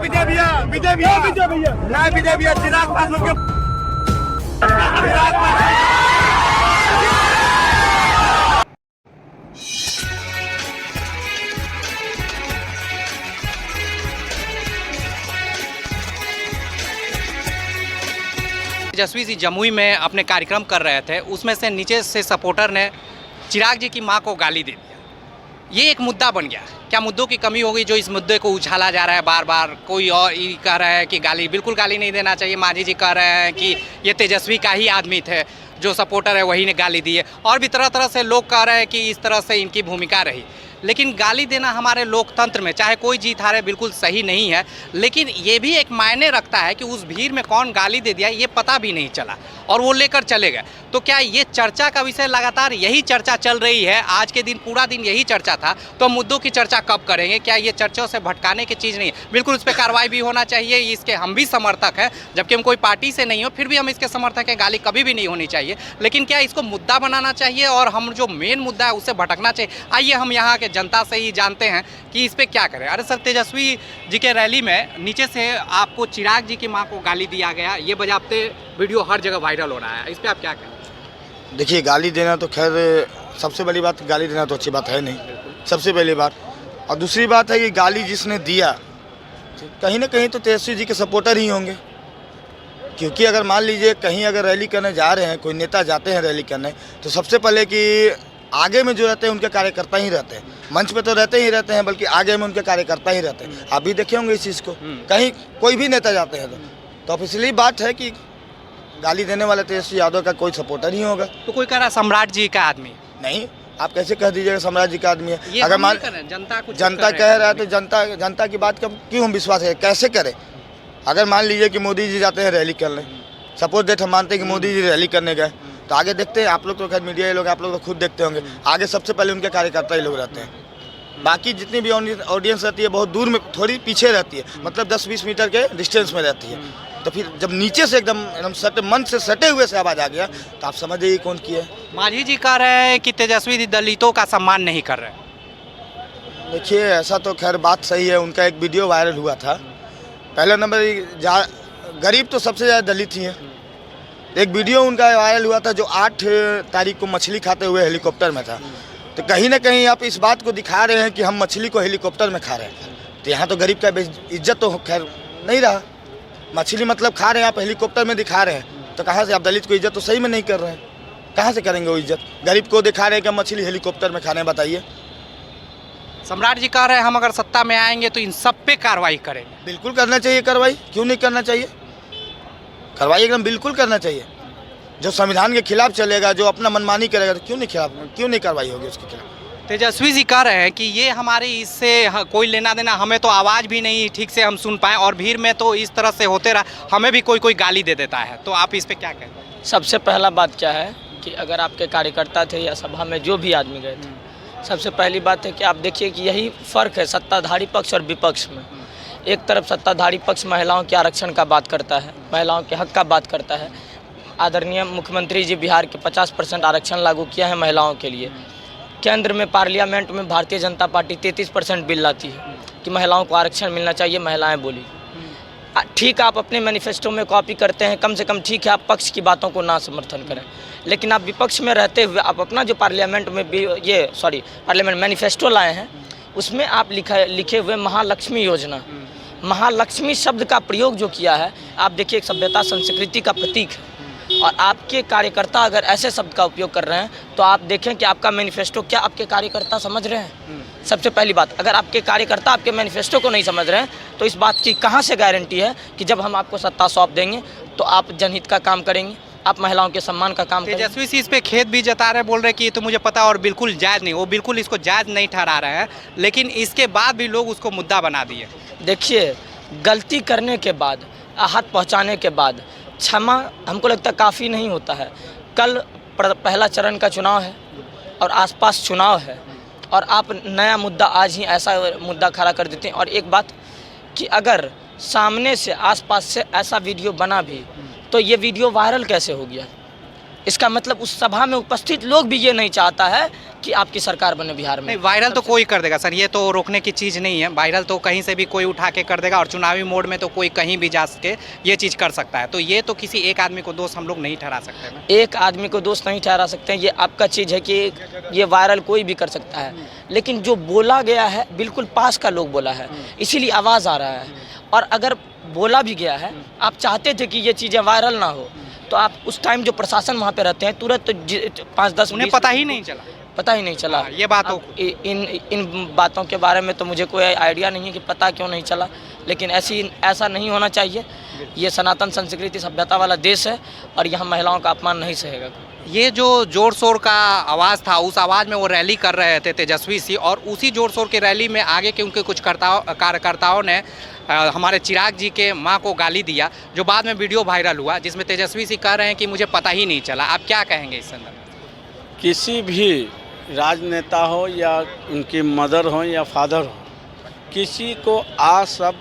विजय भैया, विजय भैया, विजय भैया, जय विजय भैया, चिराग पासवान के तेजस्वी जी जमुई में अपने कार्यक्रम कर रहे थे, उसमें से नीचे से सपोर्टर ने चिराग जी की मां को गाली दे दिया। ये एक मुद्दा बन गया। क्या मुद्दों की कमी होगी जो इस मुद्दे को उछाला जा रहा है बार बार? कोई और ये कह रहा है कि गाली बिल्कुल गाली नहीं देना चाहिए। मांझी जी कह रहे हैं कि ये तेजस्वी का ही आदमी थे, जो सपोर्टर है वही ने गाली दी है। और भी तरह तरह से लोग कह रहे हैं कि इस तरह से इनकी भूमिका रही। लेकिन गाली देना हमारे लोकतंत्र में, चाहे कोई जीत हारे, बिल्कुल सही नहीं है। लेकिन ये भी एक मायने रखता है कि उस भीड़ में कौन गाली दे दिया ये पता भी नहीं चला और वो लेकर चले गए। तो क्या ये चर्चा का विषय लगातार यही चर्चा चल रही है? आज के दिन पूरा दिन यही चर्चा था, तो मुद्दों की चर्चा कब करेंगे? क्या ये चर्चाओं से भटकाने की चीज़ नहीं है? बिल्कुल उस पर कार्रवाई भी होना चाहिए। इसके हम भी समर्थक हैं, जबकि हम कोई पार्टी से नहीं हो, फिर भी हम इसके समर्थक हैं। गाली कभी भी नहीं होनी चाहिए, लेकिन क्या इसको मुद्दा बनाना चाहिए और हम जो मेन मुद्दा है उससे भटकना चाहिए? आइए हम यहाँ के जनता से ही जानते हैं कि इस पर क्या करें। अरे सर, तेजस्वी जी के रैली में नीचे से आपको चिराग जी की माँ को गाली दिया गया, ये बजाते वीडियो हर जगह वायरल हो रहा है, इस पर आप क्या कहें? देखिए, गाली देना तो खैर सबसे बड़ी बात, गाली देना तो अच्छी बात है नहीं, सबसे पहली बात। और दूसरी बात है कि गाली जिसने दिया कहीं ना कहीं तो तेजस्वी जी के सपोर्टर ही होंगे। क्योंकि अगर मान लीजिए कहीं अगर रैली करने जा रहे हैं, कोई नेता जाते हैं रैली करने, तो सबसे पहले कि आगे में जो रहते हैं उनके कार्यकर्ता ही रहते हैं। मंच पे तो रहते ही रहते हैं, बल्कि आगे में उनके कार्यकर्ता ही रहते हैं। आप भी देखे होंगे इस चीज़ को, कहीं कोई भी नेता जाते हैं तो ऑफिशियली बात है कि गाली देने वाले तेजस्वी यादव का कोई सपोर्टर ही होगा। तो कोई कह रहा सम्राट जी का आदमी नहीं, आप कैसे कह दीजिएगा सम्राट जी का आदमी है? अगर मान जनता कह रहा है तो जनता की बात कब क्यों हम विश्वास है, कैसे करें? अगर मान लीजिए कि मोदी जी जाते हैं रैली करने, सपोज डेट हम मानते हैं कि मोदी जी रैली करने गए, तो आगे देखते हैं, आप लोग तो खैर मीडिया ये लोग आप लोग तो खुद देखते होंगे, आगे सबसे पहले उनके कार्यकर्ता ही लोग रहते हैं। बाकी जितनी भी ऑडियंस रहती है बहुत दूर में, थोड़ी पीछे रहती है, मतलब 10-20 मीटर के डिस्टेंस में रहती है। तो फिर जब नीचे से एकदम सटे मन से सटे हुए से आवाज़ आ गया तो आप समझ जाइए कौन किया है। मांझी जी कह रहे हैं कि तेजस्वी दलितों का सम्मान नहीं कर रहे। देखिए, ऐसा तो खैर बात सही है, उनका एक वीडियो वायरल हुआ था। पहला नंबर, गरीब तो सबसे ज़्यादा दलित ही है। एक वीडियो उनका वायरल हुआ था जो 8 तारीख को मछली खाते हुए हेलीकॉप्टर में था। तो कहीं ना कहीं आप इस बात को दिखा रहे हैं कि हम मछली को हेलीकॉप्टर में खा रहे हैं। तो यहाँ तो गरीब का इज्जत तो खैर नहीं रहा। मछली मतलब खा रहे हैं, आप हेलीकॉप्टर में दिखा रहे हैं, तो कहाँ से आप दलित को इज्जत तो सही में नहीं कर रहे हैं, कहाँ से करेंगे वो इज्जत? गरीब को दिखा रहे हैं कि मछली हेलीकॉप्टर में खाने, बताइए। सम्राट जी कह रहे हैं हम अगर सत्ता में आएंगे तो इन सब पे कार्रवाई करेंगे। बिल्कुल करना चाहिए कार्रवाई, क्यों नहीं करना चाहिए? कार्रवाई एकदम बिल्कुल करना चाहिए। जो संविधान के खिलाफ चलेगा, जो अपना मनमानी करेगा, तो क्यों नहीं कार्रवाई होगी उसके खिलाफ? तेजस्वी जी कह रहे हैं कि ये हमारे इससे कोई लेना देना, हमें तो आवाज़ भी नहीं ठीक से हम सुन पाएँ, और भीड़ में तो इस तरह से होते रहा, हमें भी कोई गाली दे देता है। तो आप इस पे क्या कहें? सबसे पहला बात क्या है कि अगर आपके कार्यकर्ता थे या सभा में जो भी आदमी गए थे, सबसे पहली बात है कि आप देखिए कि यही फ़र्क है सत्ताधारी पक्ष और विपक्ष में। एक तरफ सत्ताधारी पक्ष महिलाओं के आरक्षण का बात करता है, महिलाओं के हक का बात करता है। आदरणीय मुख्यमंत्री जी बिहार के 50% आरक्षण लागू किया है महिलाओं के लिए। केंद्र में पार्लियामेंट में भारतीय जनता पार्टी 33% बिल लाती है कि महिलाओं को आरक्षण मिलना चाहिए, महिलाएं बोली। ठीक, आप अपने मैनिफेस्टो में कॉपी करते हैं, कम से कम ठीक है आप पक्ष की बातों को ना समर्थन करें, लेकिन आप विपक्ष में रहते हुए आप अपना जो पार्लियामेंट में पार्लियामेंट मैनिफेस्टो लाए हैं, उसमें आप लिखे हुए महालक्ष्मी योजना, महालक्ष्मी शब्द का प्रयोग जो किया है, आप देखिए एक सभ्यता संस्कृति का प्रतीक है। और आपके कार्यकर्ता अगर ऐसे शब्द का उपयोग कर रहे हैं तो आप देखें कि आपका मैनिफेस्टो क्या आपके कार्यकर्ता समझ रहे हैं? सबसे पहली बात, अगर आपके कार्यकर्ता आपके मैनिफेस्टो को नहीं समझ रहे हैं तो इस बात की कहां से गारंटी है कि जब हम आपको सत्ता सौंप देंगे तो आप जनहित का काम करेंगे, आप महिलाओं के सम्मान का काम करेंगे? तेजस्वी इस पे खेद भी जता रहे, बोल रहे कि ये तो मुझे पता और बिल्कुल जायज़ नहीं, वो बिल्कुल इसको जायज़ नहीं ठहरा रहे हैं, लेकिन इसके बाद भी लोग उसको मुद्दा बना दिए। देखिए, गलती करने के बाद, आहत पहुँचाने के बाद क्षमा हमको लगता काफ़ी नहीं होता है। कल पहला चरण का चुनाव है और आसपास चुनाव है, और आप नया मुद्दा आज ही ऐसा मुद्दा खड़ा कर देते हैं। और एक बात कि अगर सामने से आसपास से ऐसा वीडियो बना भी तो ये वीडियो वायरल कैसे हो गया? इसका मतलब उस सभा में उपस्थित लोग भी ये नहीं चाहता है कि आपकी सरकार बने बिहार में। नहीं, वायरल तो कोई कर देगा सर, ये तो रोकने की चीज़ नहीं है। वायरल तो कहीं से भी कोई उठा के कर देगा, और चुनावी मोड में तो कोई कहीं भी जा सके ये चीज़ कर सकता है। तो ये तो किसी एक आदमी को दोष हम लोग नहीं ठहरा सकते ना। एक आदमी को दोष नहीं ठहरा सकते हैं, ये आपका चीज़ है कि ये वायरल कोई भी कर सकता है, लेकिन जो बोला गया है बिल्कुल पास का लोग बोला है, इसीलिए आवाज़ आ रहा है। और अगर बोला भी गया है, आप चाहते थे कि ये चीज़ें वायरल ना हो, तो आप उस टाइम जो प्रशासन वहाँ पे रहते हैं तुरंत 5-10 उन्हें पता ही नहीं चला। ये बात हो। इन बातों के बारे में तो मुझे कोई आइडिया नहीं है कि पता क्यों नहीं चला, लेकिन ऐसा नहीं होना चाहिए। ये सनातन संस्कृति सभ्यता वाला देश है और यहाँ महिलाओं का अपमान नहीं सहेगा। ये जो जोर शोर का आवाज़ था, उस आवाज़ में वो रैली कर रहे थे तेजस्वी सी, और उसी जोर शोर की रैली में आगे के उनके कुछ कार्यकर्ताओं ने हमारे चिराग जी के माँ को गाली दिया, जो बाद में वीडियो वायरल हुआ, जिसमें तेजस्वी सी कह रहे हैं कि मुझे पता ही नहीं चला। आप क्या कहेंगे इस संदर्भ में? किसी भी राजनेता हो या उनकी मदर हो या फादर हो, किसी को सब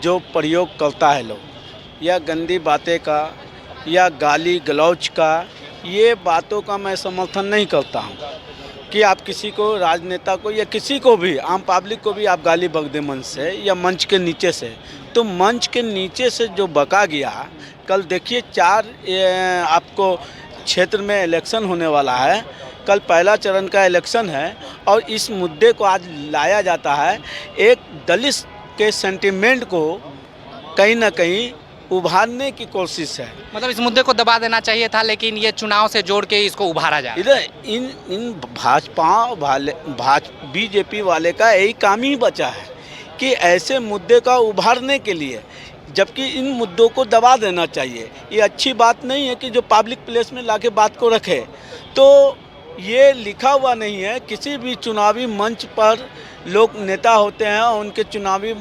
जो प्रयोग करता है लोग, या गंदी बातें का या गाली गलौज का, ये बातों का मैं समर्थन नहीं करता हूँ कि आप किसी को, राजनेता को या किसी को भी, आम पब्लिक को भी आप गाली बक दें मन से या मंच के नीचे से। तो मंच के नीचे से जो बका गया, कल देखिए 4 आपको क्षेत्र में इलेक्शन होने वाला है, कल पहला चरण का इलेक्शन है, और इस मुद्दे को आज लाया जाता है। एक दलित के सेंटिमेंट को कहीं ना कहीं उभारने की कोशिश है। मतलब इस मुद्दे को दबा देना चाहिए था, लेकिन ये चुनाव से जोड़ के इसको उभारा जाए। इधर इन बीजेपी वाले का यही काम ही बचा है कि ऐसे मुद्दे का उभारने के लिए, जबकि इन मुद्दों को दबा देना चाहिए। ये अच्छी बात नहीं है कि जो पब्लिक प्लेस में लाके बात को रखे। तो ये लिखा हुआ नहीं है, किसी भी चुनावी मंच पर लोग नेता होते हैं, उनके चुनावी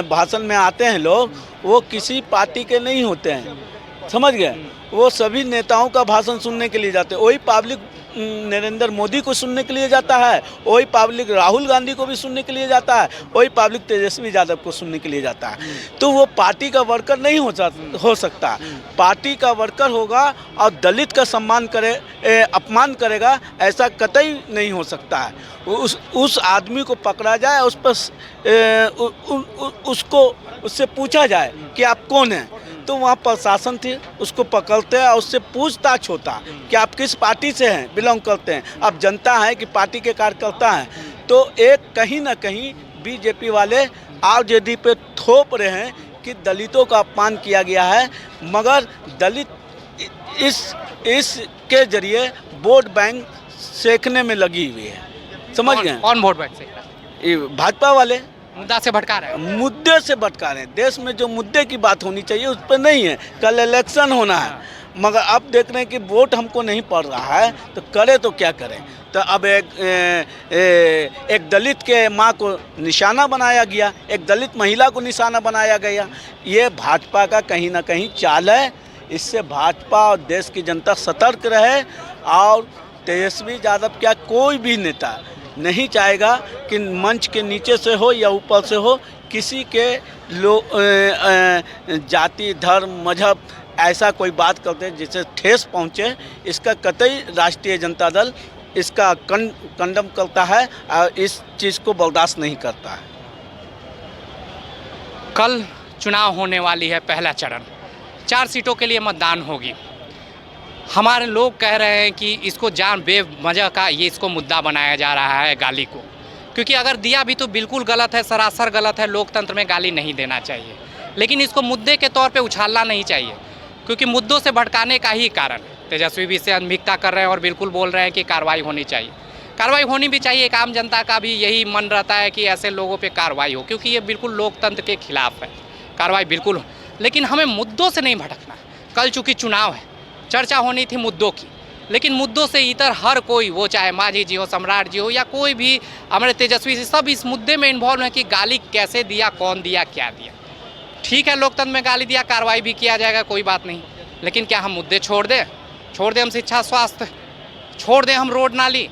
भाषण में आते हैं लोग, वो किसी पार्टी के नहीं होते हैं, समझ गए। वो सभी नेताओं का भाषण सुनने के लिए जाते हैं। वही पब्लिक नरेंद्र मोदी को सुनने के लिए जाता है, वही पब्लिक राहुल गांधी को भी सुनने के लिए जाता है, वही पब्लिक तेजस्वी यादव को सुनने के लिए जाता है। तो वो पार्टी का वर्कर नहीं हो सकता। पार्टी का वर्कर होगा और दलित का सम्मान अपमान करेगा, ऐसा कतई नहीं हो सकता है। उस आदमी को पकड़ा जाए, उस पर उससे पूछा जाए कि आप कौन हैं, तो वहाँ प्रशासन थी, उसको पकड़ते हैं और उससे पूछताछ होता कि आप किस पार्टी से हैं, बिलोंग करते हैं। अब जनता है कि पार्टी के कार्यकर्ता हैं। तो एक कहीं ना कहीं बीजेपी वाले आरजेडी पे थोप रहे हैं कि दलितों का अपमान किया गया है, मगर दलित इसके जरिए वोट बैंक सेकने में लगी हुई है, समझ गए। कौन वोट बैंक सेक रहा है? भाजपा वाले मुद्दा से भटका रहे हैं। मुद्दे से भटका रहे हैं। देश में जो मुद्दे की बात होनी चाहिए उस पर नहीं है। कल इलेक्शन होना है, मगर अब देख रहे हैं कि वोट हमको नहीं पड़ रहा है, तो करे तो क्या करें। तो अब एक दलित के माँ को निशाना बनाया गया, एक दलित महिला को निशाना बनाया गया। ये भाजपा का कहीं ना कहीं चाल है। इससे भाजपा और देश की जनता सतर्क रहे। और तेजस्वी यादव क्या कोई भी नेता नहीं चाहेगा कि मंच के नीचे से हो या ऊपर से हो, किसी के जाति, धर्म, मजहब ऐसा कोई बात करते हैं जिससे ठेस पहुंचे। इसका कतई राष्ट्रीय जनता दल इसका कंडम करता है और इस चीज़ को बर्दाश्त नहीं करता है। कल चुनाव होने वाली है, पहला चरण, 4 सीटों के लिए मतदान होगी। हमारे लोग कह रहे हैं कि इसको जान बेवजह का ये इसको मुद्दा बनाया जा रहा है गाली को, क्योंकि अगर दिया भी तो बिल्कुल गलत है, सरासर गलत है। लोकतंत्र में गाली नहीं देना चाहिए, लेकिन इसको मुद्दे के तौर पे उछालना नहीं चाहिए, क्योंकि मुद्दों से भटकाने का ही कारण तेजस्वी भी इससे अनभिज्ञता कर रहे हैं और बिल्कुल बोल रहे हैं कि कार्रवाई होनी चाहिए। कार्रवाई होनी भी चाहिए। एक आम जनता का भी यही मन रहता है कि ऐसे लोगों पे कार्रवाई हो, क्योंकि ये बिल्कुल लोकतंत्र के खिलाफ है। कार्रवाई बिल्कुल हो, लेकिन हमें मुद्दों से नहीं भटकना। कल चूँकि चुनाव है, चर्चा होनी थी मुद्दों की, लेकिन मुद्दों से इतर हर कोई, वो चाहे मांझी जी हो, सम्राट जी हो, या कोई भी हमारे तेजस्वी से, सब इस मुद्दे में इन्वॉल्व है कि गाली कैसे दिया, कौन दिया, क्या दिया। ठीक है, लोकतंत्र में गाली दिया, कार्रवाई भी किया जाएगा, कोई बात नहीं, लेकिन क्या हम मुद्दे छोड़ दें हम शिक्षा, स्वास्थ्य छोड़ दें, हम रोड नाली?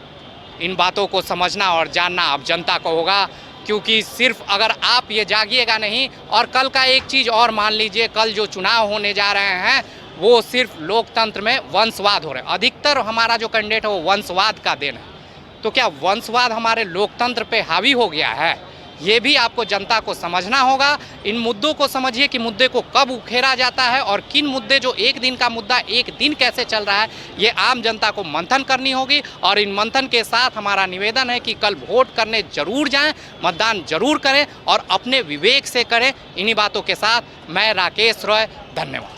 इन बातों को समझना और जानना अब जनता को होगा, क्योंकि सिर्फ अगर आप ये जागिएगा नहीं। और कल का एक चीज़ और मान लीजिए, कल जो चुनाव होने जा रहे हैं वो सिर्फ लोकतंत्र में वंशवाद हो रहा है। अधिकतर हमारा जो कैंडिडेट है वो वंशवाद का देन है। तो क्या वंशवाद हमारे लोकतंत्र पे हावी हो गया है? ये भी आपको जनता को समझना होगा। इन मुद्दों को समझिए कि मुद्दे को कब उखेड़ा जाता है और किन मुद्दे जो एक दिन का मुद्दा एक दिन कैसे चल रहा है, ये आम जनता को मंथन करनी होगी। और इन मंथन के साथ हमारा निवेदन है कि कल वोट करने जरूर जाएं, मतदान जरूर करें और अपने विवेक से करें। इन्हीं बातों के साथ मैं राकेश रॉय, धन्यवाद।